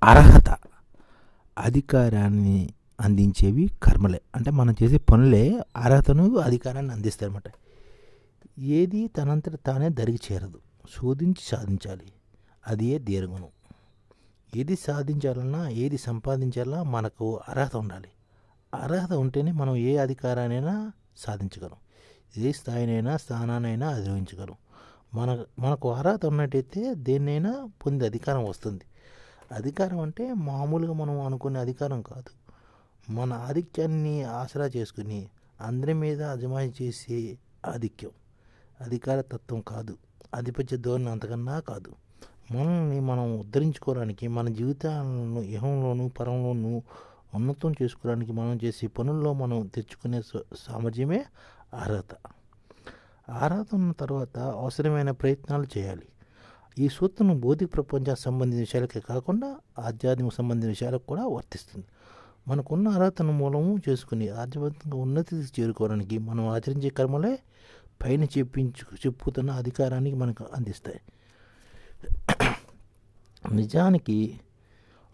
అర్హత, అధికారాన్ని అందించేవి కర్మలే. అంటే మనం చేసే పనులే అర్హతను, అధికారాన్ని అందిస్తాయి అన్నమాట. ఏది తనంతట తానే దరికి చేరదు, శోధించి సాధించాలి. అదే దీర్ఘగుణం. ఏది సాధించాలన్నా, ఏది సంపాదించాలన్నా మనకు అర్హత ఉండాలి. అర్హత ఉంటేనే మనం ఏ అధికారాన్నైనా సాధించగలం, ఏ స్థాయినైనా స్థానాన్నైనా అధిరోహించగలం. మనకు అర్హత ఉన్నట్టయితే దేన్నైనా పొందే అధికారం వస్తుంది. అధికారం అంటే మామూలుగా మనం అనుకునే అధికారం కాదు. మన ఆధిక్యాన్ని ఆసరా చేసుకుని అందరి మీద అజమాయి చేసే ఆధిక్యం. అధికార తత్వం కాదు, ఆధిపత్య ధోరణి అంతకన్నా కాదు. మనల్ని మనం ఉద్ధరించుకోవడానికి, మన జీవితాలను ఇహంలోనూ పరంలోనూ ఉన్నతం చేసుకోవడానికి మనం చేసే పనుల్లో మనం తెచ్చుకునే సామర్థ్యమే అర్హత. అర్హత ఉన్న తర్వాత అవసరమైన ప్రయత్నాలు చేయాలి. ఈ సూత్రం భౌతిక ప్రపంచానికి సంబంధించిన విషయాలకే కాకుండా ఆధ్యాత్మిక సంబంధించిన విషయాలకు కూడా వర్తిస్తుంది. మనకున్న అర్హతను మూలము చేసుకుని ఆధ్యాత్మిక ఉన్నతికి చేరుకోవడానికి మనం ఆచరించే కర్మలే పైన చెప్పుతున్న అధికారానికి మనకు అందిస్తాయి. నిజానికి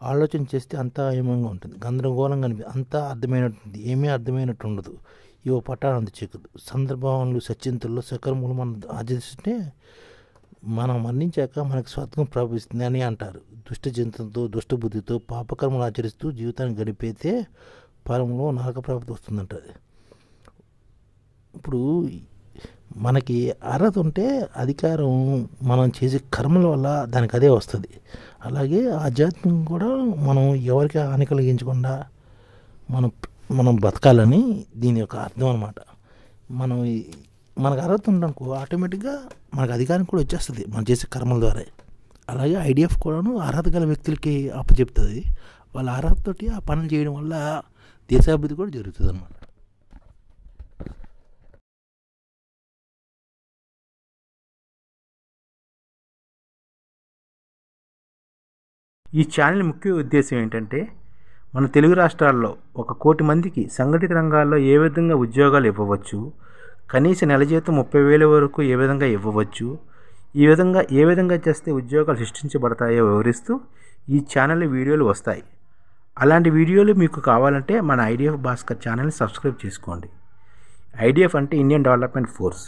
ఆలోచన చేస్తే అంతా ఏమంగా ఉంటుంది, గందరగోళంగా అంతా అర్థమైనట్టుంది, ఏమీ అర్థమైనట్టు ఉండదు. ఇవో పట్టానంత చెక్కదు. సందర్భాలు సత్యంతుల్లో సకర్మలు మనం ఆచరిస్తుంటే మనం మరణించాక మనకు స్వర్గం ప్రాపిస్తుంది అని అంటారు. దుష్ట చింతనతో, దుష్టబుద్ధితో పాపకర్మలు ఆచరిస్తూ జీవితాన్ని గడిపేతే పరంలో నరక ప్రాప్తి వస్తుందంటారు. ఇప్పుడు మనకి అర్హత ఉంటే అధికారం మనం చేసే కర్మల వల్ల దానికి అదే వస్తుంది. అలాగే ఆధ్యాత్మికం కూడా మనం ఎవరికి హాని కలిగించకుండా మనం బతకాలని దీని యొక్క అర్థం అన్నమాట. మనకు అర్హత ఉండనుకో ఆటోమేటిక్గా మనకు అధికారం కూడా వచ్చేస్తుంది మనం చేసే కర్మల ద్వారా. అలాగే ఐడిఎఫ్ కూడాను అర్హత గల వ్యక్తులకి అప్పచెప్తుంది. వాళ్ళ అర్హతతోటి ఆ పనులు చేయడం వల్ల దేశాభివృద్ధి కూడా జరుగుతుంది అన్నమాట. ఈ ఛానల్ ముఖ్య ఉద్దేశం ఏంటంటే, మన తెలుగు రాష్ట్రాల్లో 1 కోటి మందికి సంఘటిత రంగాల్లో ఏ విధంగా ఉద్యోగాలు ఇవ్వవచ్చు, కనీస నెల జీతం 30,000 వరకు ఏ విధంగా ఇవ్వవచ్చు, ఏ విధంగా చేస్తే ఉద్యోగాలు సృష్టించబడతాయో వివరిస్తూ ఈ ఛానల్ వీడియోలు వస్తాయి. అలాంటి వీడియోలు మీకు కావాలంటే మన ఐడిఎఫ్ భాస్కర్ ఛానల్ని సబ్స్క్రైబ్ చేసుకోండి. ఐడిఎఫ్ అంటే ఇండియన్ డెవలప్మెంట్ ఫోర్స్.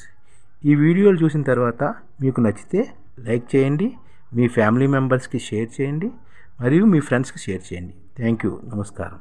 ఈ వీడియోలు చూసిన తర్వాత మీకు నచ్చితే లైక్ చేయండి, మీ ఫ్యామిలీ మెంబర్స్కి షేర్ చేయండి, మరియు మీ ఫ్రెండ్స్కి షేర్ చేయండి. Thank you. నమస్కారం.